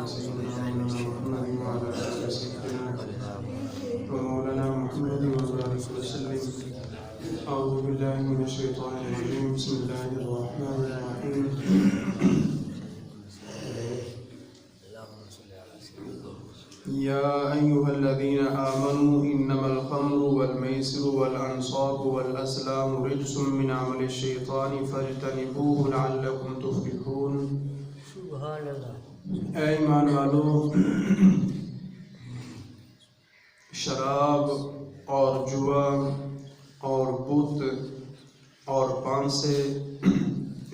سيدنا محمد وعلى آل سيدنا ومولانا محمد وبارك وسلم. أعوذ بالله من الشيطان الرجيم. بسم الله الرحمن الرحيم. يا أيها الذين آمنوا إنما الخمر والميسر والأنصاب والأزلام رجس من عمل الشيطان فاجتنبوه لعلكم تفلحون. سبحان اللہ. اے ایمان والو، شراب اور جوا اور بت اور پانسے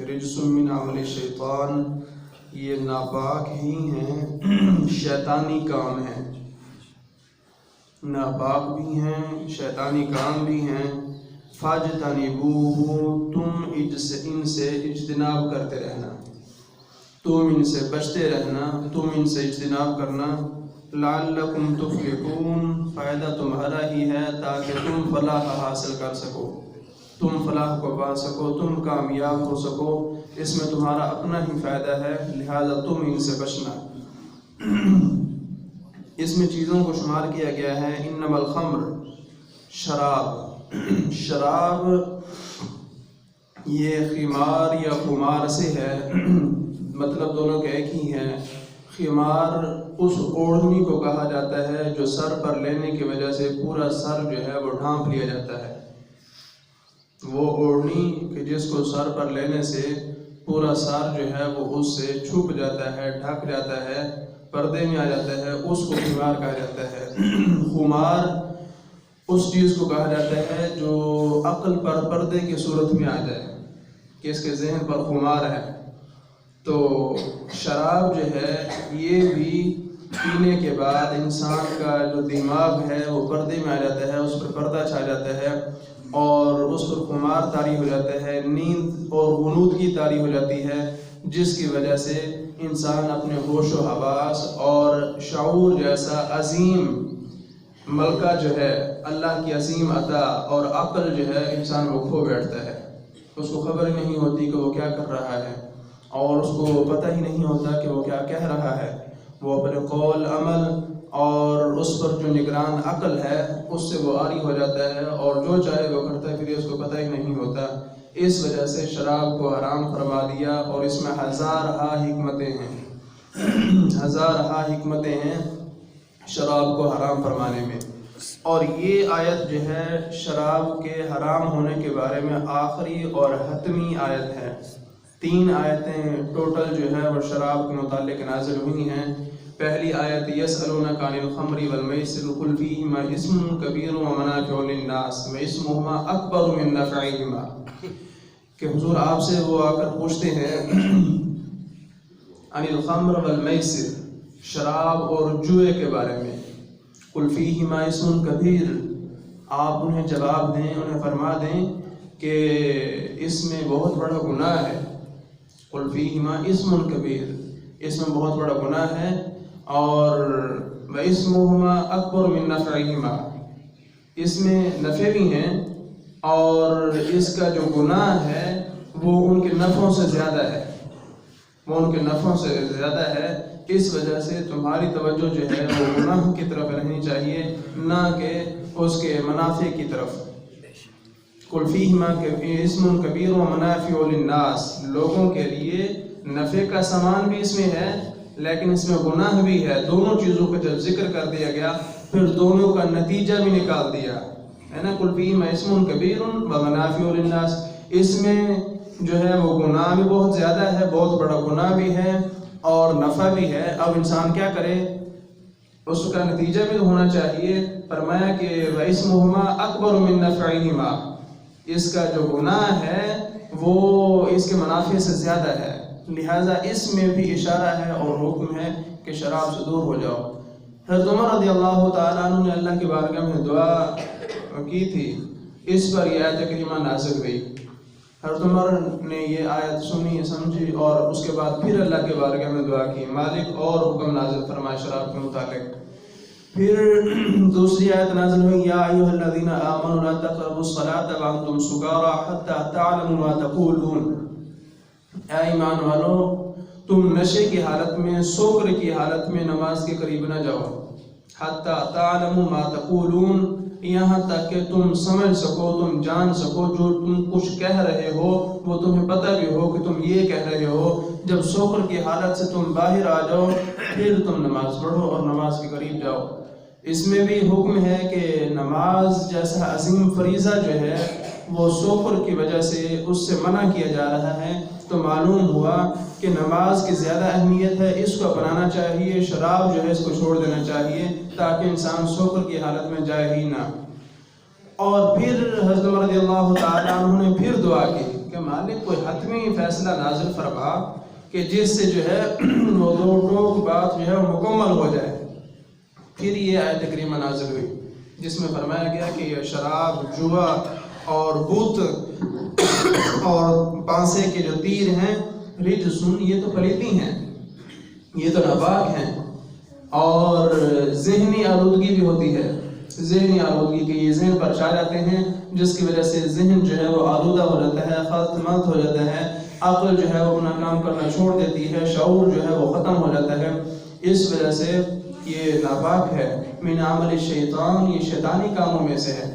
رجس من عمل شیطان، یہ ناپاک ہی ہیں، شیطانی کام ہیں. ناپاک بھی ہیں، شیطانی کام بھی ہیں. فاجتنبوہ، تم ان سے اجتناب کرتے رہنا، تم ان سے بچتے رہنا، تم ان سے اجتناب کرنا. لعلکم تفلحون، فائدہ تمہارا ہی ہے تاکہ تم فلاح حاصل کر سکو، تم فلاح کو پا سکو، تم کامیاب ہو سکو. اس میں تمہارا اپنا ہی فائدہ ہے، لہذا تم ان سے بچنا. اس میں چیزوں کو شمار کیا گیا ہے. انما الخمر، شراب. شراب یہ خمار یا خمار سے ہے، مطلب دونوں کے ایک ہی ہیں. خمار اس اوڑھنی کو کہا جاتا ہے جو سر پر لینے کی وجہ سے پورا سر جو ہے وہ ڈھانپ لیا جاتا ہے. وہ اوڑھنی کہ جس کو سر پر لینے سے پورا سر جو ہے وہ اس سے چھپ جاتا ہے، ڈھک جاتا ہے، پردے میں آ جاتا ہے، اس کو خمار کہا جاتا ہے. خمار اس چیز کو کہا جاتا ہے جو عقل پر پردے کی صورت میں آ جائے کہ اس کے ذہن پر خمار ہے. تو شراب جو ہے یہ بھی پینے کے بعد انسان کا جو دماغ ہے وہ پردے میں آ جاتا ہے، اس پر پردہ چھا جاتا ہے اور اس پر خمار طاری ہو جاتا ہے، نیند اور غنودگی طاری ہو جاتی ہے، جس کی وجہ سے انسان اپنے ہوش و حواس اور شعور جیسا عظیم ملکہ جو ہے، اللہ کی عظیم عطا اور عقل جو ہے انسان وہ کھو بیٹھتا ہے. اس کو خبر ہی نہیں ہوتی کہ وہ کیا کر رہا ہے، اور اس کو پتہ ہی نہیں ہوتا کہ وہ کیا کہہ رہا ہے. وہ اپنے قول، عمل اور اس پر جو نگران عقل ہے اس سے وہ عاری ہو جاتا ہے اور جو چاہے وہ کرتا ہے، پھر اس کو پتہ ہی نہیں ہوتا. اس وجہ سے شراب کو حرام فرما دیا، اور اس میں ہزارہا حکمتیں ہیں، ہزارہا حکمتیں ہیں شراب کو حرام فرمانے میں. اور یہ آیت جو ہے شراب کے حرام ہونے کے بارے میں آخری اور حتمی آیت ہے. 3 آیتیں ٹوٹل جو ہے وہ شراب کے متعلق نازل ہوئی ہیں. پہلی آیت یسألونک عن الخمر والمیسر قل فیہما اسم کبیر ومنافع للناس واسمہما اکبر من نفعہما، کہ حضور آپ سے وہ آ کر پوچھتے ہیں عن الخمر والمیسر، شراب اور جوئے کے بارے میں. قل فیہما اسم کبیر، آپ انہیں جواب دیں، انہیں فرما دیں کہ اس میں بہت بڑا گناہ ہے. قل فیہما اسم کبیر، اس میں بہت بڑا گناہ ہے، اور واسمہما اکبر من نفعہما، اس میں نفع بھی ہیں اور اس کا جو گناہ ہے وہ ان کے نفعوں سے زیادہ ہے، وہ ان کے نفعوں سے زیادہ ہے. اس وجہ سے تمہاری توجہ جو ہے وہ گناہ کی طرف رہنی چاہیے، نہ کہ اس کے منافع کی طرف. قل فیہما اسم کبیر و منافع للناس، لوگوں کے لیے نفع کا سامان بھی اس میں ہے لیکن اس میں گناہ بھی ہے. دونوں چیزوں کا جب ذکر کر دیا گیا پھر دونوں کا نتیجہ بھی نکال دیا ہے نا. قل فیہما اسم کبیر و منافع للناس، اس میں جو ہے وہ گناہ بھی بہت زیادہ ہے، بہت بڑا گناہ بھی ہے اور نفع بھی ہے. اب انسان کیا کرے، اس کا نتیجہ بھی تو ہونا چاہیے. فرمایا کہ واسمہما اکبر من نفعہما، اس کا جو گناہ ہے وہ اس کے منافع سے زیادہ ہے، لہٰذا اس میں بھی اشارہ ہے اور حکم ہے کہ شراب سے دور ہو جاؤ. حضرت عمر رضی اللہ تعالیٰ عنہ نے اللہ کی بارگاہ میں دعا کی تھی، اس پر یہ آیت کریمہ نازل ہوئی. حضرت عمر نے یہ آیت سنی، سمجھی اور اس کے بعد پھر اللہ کے بارگاہ میں دعا کی، مالک اور حکم نازل فرمائے شراب کے متعلق. پھر دوسری آیت نازل ہوئی، یا ایھا الذین آمنوا لا تقربوا الصلاۃ وانتم سکارى حتى تعلموا ما تقولون، اے ایمان والو تم نشے کی حالت میں، سوکر کی حالت میں نماز کے قریب نہ جاؤ. حتی تعلموا ما تقولون، یہاں تک کہ تم سمجھ سکو، تم جان سکو جو تم کچھ کہہ رہے ہو وہ تمہیں پتہ بھی ہو کہ تم یہ کہہ رہے ہو. جب سوکر کی حالت سے تم باہر آ جاؤ پھر تم نماز پڑھو اور نماز کے قریب جاؤ. اس میں بھی حکم ہے کہ نماز جیسا عظیم فریضہ جو ہے وہ سوکر کی وجہ سے اس سے منع کیا جا رہا ہے. تو معلوم ہوا کہ نماز کی زیادہ اہمیت ہے، اس کو اپنانا چاہیے. شراب جو ہے اس کو چھوڑ دینا چاہیے تاکہ انسان سوکر کی حالت میں جائے ہی نہ. اور پھر حضرت عمر رضی اللہ تعالیٰ عنہ نے پھر دعا کی کہ مالک کوئی حتمی فیصلہ نازل فرما کہ جس سے جو ہے وہ دو ٹوک بات جو ہے وہ مکمل ہو جائے. پھر یہ آیت کریمہ نازل ہوئی جس میں فرمایا گیا کہ یہ شراب، جوا اور بت اور پانسے کے جو تیر ہیں، رجسن، یہ تو پلیتی ہیں، یہ تو ناپاک ہیں. اور ذہنی آلودگی بھی ہوتی ہے، ذہنی آلودگی کے یہ ذہن پر چھا جاتے ہیں جس کی وجہ سے ذہن جو ہے وہ آلودہ ہو جاتا ہے، خلط ملط ہو جاتا ہے، عقل جو ہے وہ اپنا کام کرنا چھوڑ دیتی ہے، شعور جو ہے وہ ختم ہو جاتا ہے. اس وجہ سے یہ ناپاک ہے. من عمل الشیطان، یہ شیطانی کاموں میں سے ہے،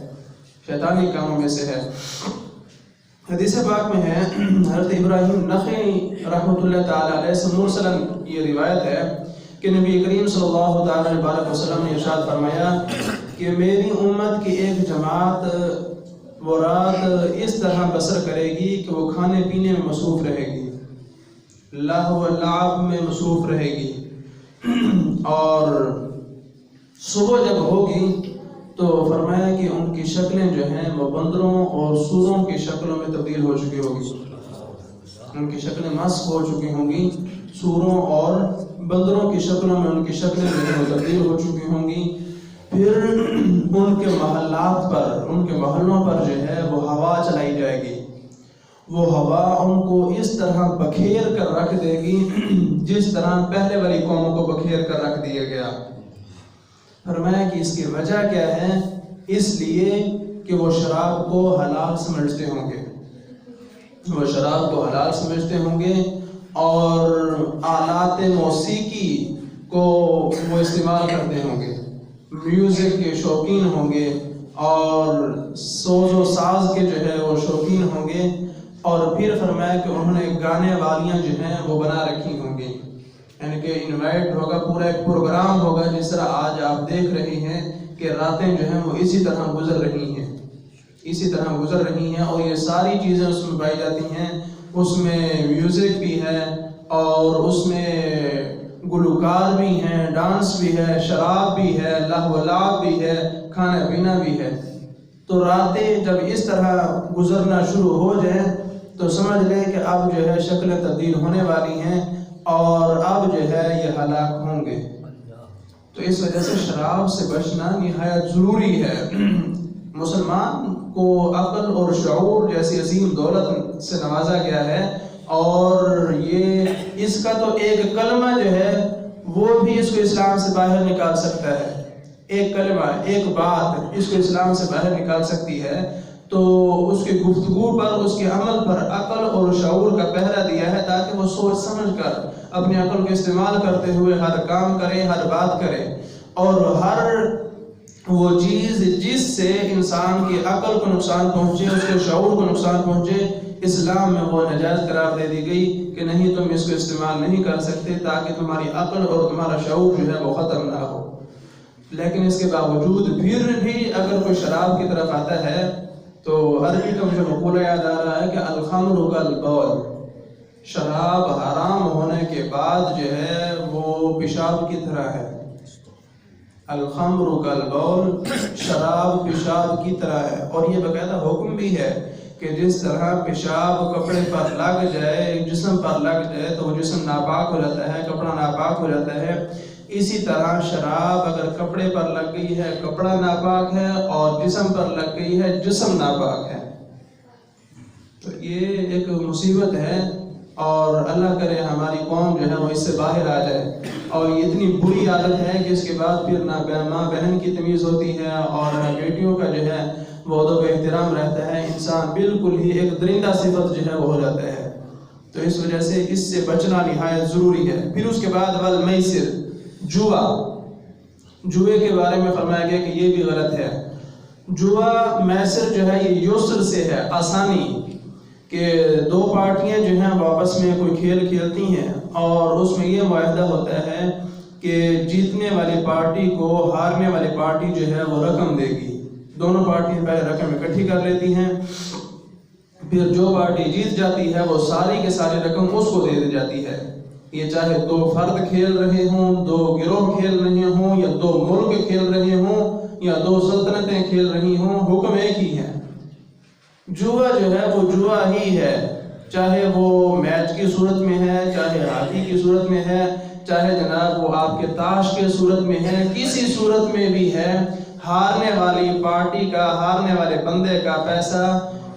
شیطانی کاموں میں سے ہے. حدیث پاک میں ہے، حضرت ابراہیم نخعی رحمۃ اللہ تعالیٰ علیہ سے مرسلاً یہ روایت ہے کہ نبی کریم صلی اللہ تعالیٰ علیہ وسلم نے ارشاد فرمایا کہ میری امت کی ایک جماعت وہ رات اس طرح بسر کرے گی کہ وہ کھانے پینے میں مصروف رہے گی، لہو و لعب میں مصروف رہے گی، اور صبح جب ہوگی تو فرمایا کہ ان کی شکلیں جو ہیں وہ بندروں اور سوروں کی شکلوں میں تبدیل ہو چکی ہوگی. ان کی شکلیں مسخ ہو چکی ہوں گی، سوروں اور بندروں کی شکلوں میں ان کی شکلیں جو ہیں وہ تبدیل ہو چکی ہوں گی. پھر ان کے محلات پر، ان کے محلوں پر جو ہے وہ ہوا چلائی جائے گی. وہ ہوا ان کو اس طرح بکھیر کر رکھ دے گی جس طرح پہلے والی قوموں کو بکھیر کر رکھ دیا گیا. فرمایا کہ اس کی وجہ کیا ہے؟ اس لیے کہ وہ شراب کو حلال سمجھتے ہوں گے، وہ شراب کو حلال سمجھتے ہوں گے اور آلات موسیقی کو وہ استعمال کرتے ہوں گے، میوزک کے شوقین ہوں گے اور سوز و ساز کے جو ہے وہ شوقین ہوں گے. اور پھر فرمایا کہ انہوں نے گانے والیاں جو ہیں وہ بنا رکھی ہوں گی، یعنی کہ انوائٹ ہوگا، پورا ایک پروگرام ہوگا. جس طرح آج آپ دیکھ رہے ہیں کہ راتیں جو ہیں وہ اسی طرح گزر رہی ہیں، اسی طرح گزر رہی ہیں، اور یہ ساری چیزیں اس میں پائی جاتی ہیں. اس میں میوزک بھی ہے اور اس میں گلوکار بھی ہیں، ڈانس بھی ہے، شراب بھی ہے، لہو و لعب بھی ہے، کھانا پینا بھی ہے. تو راتیں جب اس طرح گزرنا شروع ہو جائیں تو سمجھ لیں کہ اب جو ہے شکلیں تبدیل ہونے والی ہیں اور اب جو ہے یہ ہلاک ہوں گے. تو اس وجہ سے شراب سے بچنا نہایت ضروری ہے. مسلمان کو عقل اور شعور جیسی عظیم دولت سے نوازا گیا ہے، اور یہ اس کا تو ایک کلمہ جو ہے وہ بھی اس کو اسلام سے باہر نکال سکتا ہے. ایک کلمہ، ایک بات اس کو اسلام سے باہر نکال سکتی ہے. تو اس کی گفتگو پر، اس کے عمل پر عقل اور شعور کا پہرا دیا ہے تاکہ وہ سوچ سمجھ کر اپنی عقل کو استعمال کرتے ہوئے ہر کام کرے، ہر بات کرے، اور ہر وہ چیز جس سے انسان کی عقل کو نقصان پہنچے، اس کے شعور کو نقصان پہنچے، اسلام میں وہ ناجائز قرار دے دی گئی کہ نہیں، تم اس کو استعمال نہیں کر سکتے تاکہ تمہاری عقل اور تمہارا شعور جو ہے وہ ختم نہ ہو. لیکن اس کے باوجود پھر بھی اگر کوئی شراب کی طرف آتا ہے تو عربی کا مجھے مقولہ یاد آ رہا ہے کہ الخمر کالبول، شراب حرام ہونے کے بعد جو ہے وہ پیشاب کی طرح ہے. الخمر کالبول، شراب پیشاب کی طرح ہے. اور یہ باقاعدہ حکم بھی ہے کہ جس طرح پیشاب کپڑے پر لگ جائے، جسم پر لگ جائے تو وہ جسم ناپاک ہو جاتا ہے، کپڑا ناپاک ہو جاتا ہے. اسی طرح شراب اگر کپڑے پر لگ گئی ہے کپڑا ناپاک ہے، اور جسم پر لگ گئی ہے جسم ناپاک ہے. تو یہ ایک مصیبت ہے، اور اللہ کرے ہماری قوم جو ہے وہ اس سے باہر آ جائے. اور یہ اتنی بری عادت ہے کہ اس کے بعد پھر نہ ماں بہن کی تمیز ہوتی ہے اور نہ بیٹیوں کا جو ہے وہ ادب و احترام رہتا ہے. انسان بالکل ہی ایک درندہ صفت جو ہے وہ ہو جاتا ہے. تو اس وجہ سے اس سے بچنا نہایت ضروری ہے۔ پھر اس کے بعد والمیسر، جوا، جوئے کے بارے میں فرمایا گیا کہ یہ بھی غلط ہے۔ جوا میسر جو ہے یہ یسر سے ہے، آسانی، کہ دو پارٹیاں جو ہیں آپس میں کوئی کھیل کھیلتی ہیں اور اس میں یہ معاہدہ ہوتا ہے کہ جیتنے والی پارٹی کو ہارنے والی پارٹی جو ہے وہ رقم دے گی۔ دونوں پارٹیاں پہلے رقم اکٹھی کر لیتی ہیں، پھر جو پارٹی جیت جاتی ہے وہ ساری کے ساری رقم اس کو دے دی جاتی ہے۔ یہ چاہے دو فرد کھیل رہے ہوں، دو گروہ کھیل رہے ہوں، یا دو ملک کھیل رہے ہوں، یا دو سلطنتیں کھیل رہی ہوں، حکم ایک ہی ہے۔ جوا جو ہے وہ جوا ہی ہے، چاہے وہ میچ کی صورت میں ہے، چاہے ہاکی کی صورت میں ہے، چاہے جناب وہ آپ کے تاش کے صورت میں ہے، کسی صورت میں بھی ہے، ہارنے والی پارٹی کا، ہارنے والے بندے کا پیسہ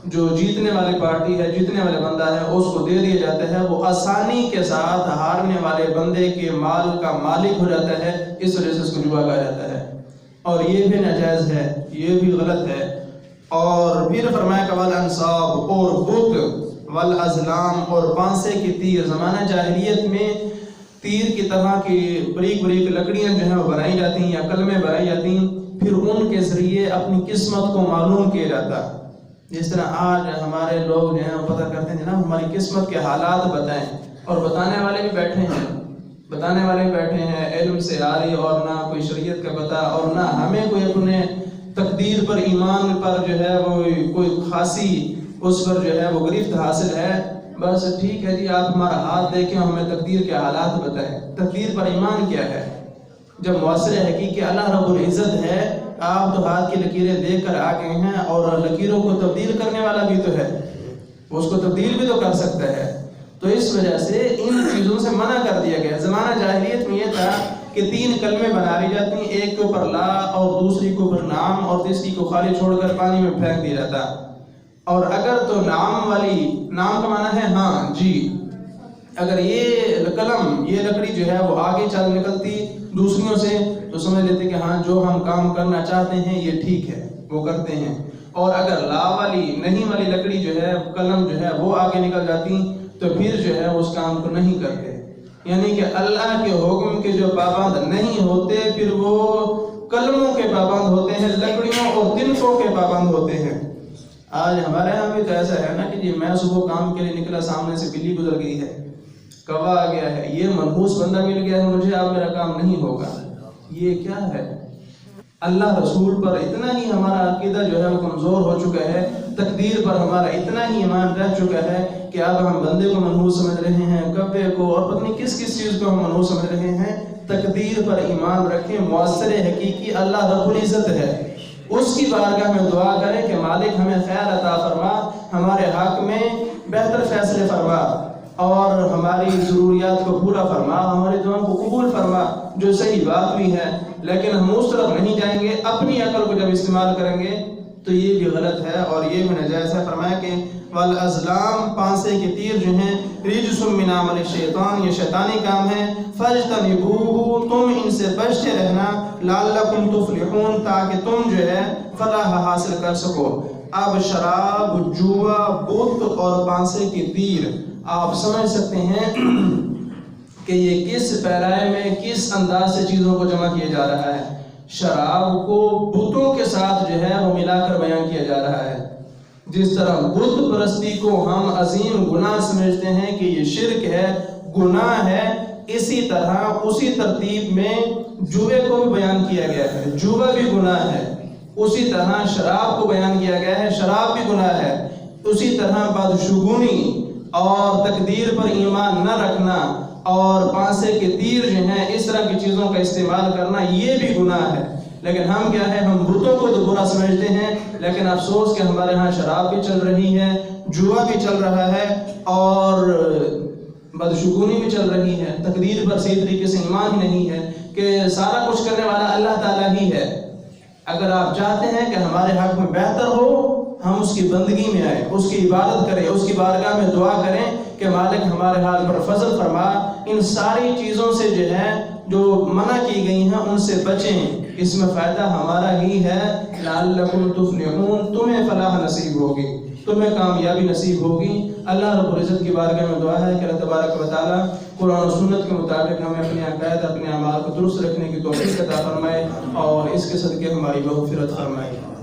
جو جیتنے والی پارٹی ہے، جیتنے والے بندہ ہے، اس کو دے دیا جاتا ہے۔ وہ آسانی کے ساتھ ہارنے والے بندے کے مال کا مالک ہو جاتا ہے، اس وجہ سے اس کو جوا کہا جاتا ہے، اور یہ بھی ناجائز ہے، یہ بھی غلط ہے۔ اور پھر فرمایا کہ والانصاب، اور بت، والازلام، اور پانسے کی تیر۔ زمانہ جاہلیت میں تیر کی طرح کی بریک بریک لکڑیاں جو ہیں وہ بنائی جاتی ہیں یا کلمیں بنائی جاتی ہیں، پھر ان کے ذریعے اپنی قسمت کو معلوم کیا جاتا۔ جس طرح آج ہمارے لوگ جو ہیں وہ پتہ کرتے ہیں نا ہماری قسمت کے حالات بتائیں، اور بتانے والے بھی بیٹھے ہیں، بتانے والے بھی بیٹھے ہیں، علم سے آری، اور نہ کوئی شریعت کا پتہ، اور نہ ہمیں کوئی اپنے تقدیر پر، ایمان پر جو ہے وہ کوئی خاصی اس پر جو ہے وہ گرفت حاصل ہے۔ بس ٹھیک ہے جی، آپ ہمارا ہاتھ دیکھیں، ہمیں تقدیر کے حالات بتائیں۔ تقدیر پر ایمان کیا ہے؟ جب مؤثر حقیقی اللہ رب العزت ہے، آپ تو ہاتھ کی لکیریں دیکھ کر آ گئے ہیں، اور لکیروں کو تبدیل کرنے والا بھی تو ہے، اس کو تبدیل بھی تو کر سکتا ہے۔ تو اس وجہ سے ان چیزوں سے منع کر دیا گیا۔ زمانہ جاہلیت میں یہ تھا کہ 3 کلمیں بنا لی جاتی ہیں، ایک کے اوپر لا، اور دوسری کے اوپر نام، اور تیسری کو خالی چھوڑ کر پانی میں پھینک دیا جاتا۔ اور اگر تو نام والی، نام کا معنی ہے ہاں جی، اگر یہ قلم، یہ لکڑی جو ہے وہ آگے چل نکلتی دوسریوں سے، تو سمجھ لیتے کہ ہاں جو ہم کام کرنا چاہتے ہیں یہ ٹھیک ہے، وہ کرتے ہیں۔ اور اگر لا والی، نہیں والی لکڑی جو ہے، قلم جو ہے وہ آگے نکل جاتی، تو پھر جو ہے اس کام کو نہیں کرتے۔ یعنی کہ اللہ کے حکم کے جو پابند نہیں ہوتے، پھر وہ قلموں کے پابند ہوتے ہیں، لکڑیوں اور تنکوں کے پابند ہوتے ہیں۔ آج ہمارے ہاں بھی تو ایسا ہے نا کہ جی میں صبح کام کے لیے نکلا، سامنے سے بلی گزر گئی ہے، کوا آ گیا ہے، یہ منحوس بندہ مل گیا ہے مجھے، اب میرا کام نہیں ہوگا۔ یہ کیا ہے؟ اللہ رسول پر اتنا ہی ہمارا عقیدہ جو ہے وہ کمزور ہو چکا ہے، تقدیر پر ہمارا اتنا ہی ایمان رہ چکا ہے کہ اب ہم بندے کو منحوس سمجھ رہے ہیں، کبے کو، اور پتہ نہیں کس کس چیز کو ہم منحوس سمجھ رہے ہیں۔ تقدیر پر ایمان رکھیں، مؤثر حقیقی اللہ رب العزت ہے، اس کی بارگاہ میں دعا کریں کہ مالک ہمیں خیر عطا فرما، ہمارے حق میں بہتر فیصلے فرما، اور ہماری ضروریات کو پورا فرما، ہماری دعاؤں کو قبول فرما، جو صحیح بات بھی ہے۔ لیکن ہم اس طرف نہیں جائیں گے، اپنی عقل کو جب استعمال کریں گے تو یہ بھی غلط ہے اور یہ بھی ناجائز ہے۔ فرمایا کہ والازلام، پانسے کے تیر جو ہیں، رجس من عمل الشیطان، یہ شیطانی کام ہے، فاجتنبوہ، تم ان سے بچتے رہنا، لعلکم تفلحون، تاکہ تم جو ہے فلاح حاصل کر سکو۔ اب شراب، جوا، بت اور پانسے کے تیر، آپ سمجھ سکتے ہیں کہ یہ کس پیرائے میں، کس انداز سے چیزوں کو جمع کیا جا رہا ہے۔ شراب کو بتوں کے ساتھ جو ہے وہ ملا کر بیان کیا جا رہا ہے۔ جس طرح بت پرستی کو ہم عظیم گناہ سمجھتے ہیں کہ یہ شرک ہے، گناہ ہے، اسی طرح اسی ترتیب میں جوے کو بھی بیان کیا گیا ہے، جوا بھی گناہ ہے۔ اسی طرح شراب کو بیان کیا گیا ہے، شراب بھی گناہ ہے۔ اسی طرح بدشگونی اور تقدیر پر ایمان نہ رکھنا اور پانسے کے تیر جو ہیں، اس طرح کی چیزوں کا استعمال کرنا، یہ بھی گناہ ہے۔ لیکن ہم کیا ہے، ہم بتوں کو تو برا سمجھتے ہیں، لیکن افسوس کہ ہمارے ہاں شراب بھی چل رہی ہے، جوا بھی چل رہا ہے، اور بدشگونی بھی چل رہی ہے۔ تقدیر پر صحیح طریقے سے ایمان ہی نہیں ہے کہ سارا کچھ کرنے والا اللہ تعالیٰ ہی ہے۔ اگر آپ چاہتے ہیں کہ ہمارے حق میں بہتر ہو، ہم اس کی بندگی میں آئیں، اس کی عبادت کریں، اس کی بارگاہ میں دعا کریں کہ مالک ہمارے حال پر فضل فرما، ان ساری چیزوں سے جو ہے جو منع کی گئی ہیں ان سے بچیں، اس میں فائدہ ہمارا ہی ہے۔ لعلکم تفلحون، تمہیں فلاح نصیب ہوگی۔ تمہیں کامیابی نصیب ہوگی۔ اللہ رب العزت کی بارگاہ میں دعا ہے کہ اللہ تبارک و تعالیٰ قرآن و سنت کے مطابق ہمیں اپنے عقائد اپنے اعمال کو درست رکھنے کی توفیق عطا فرمائے اور اس کے صدقے ہماری مغفرت فرمائے۔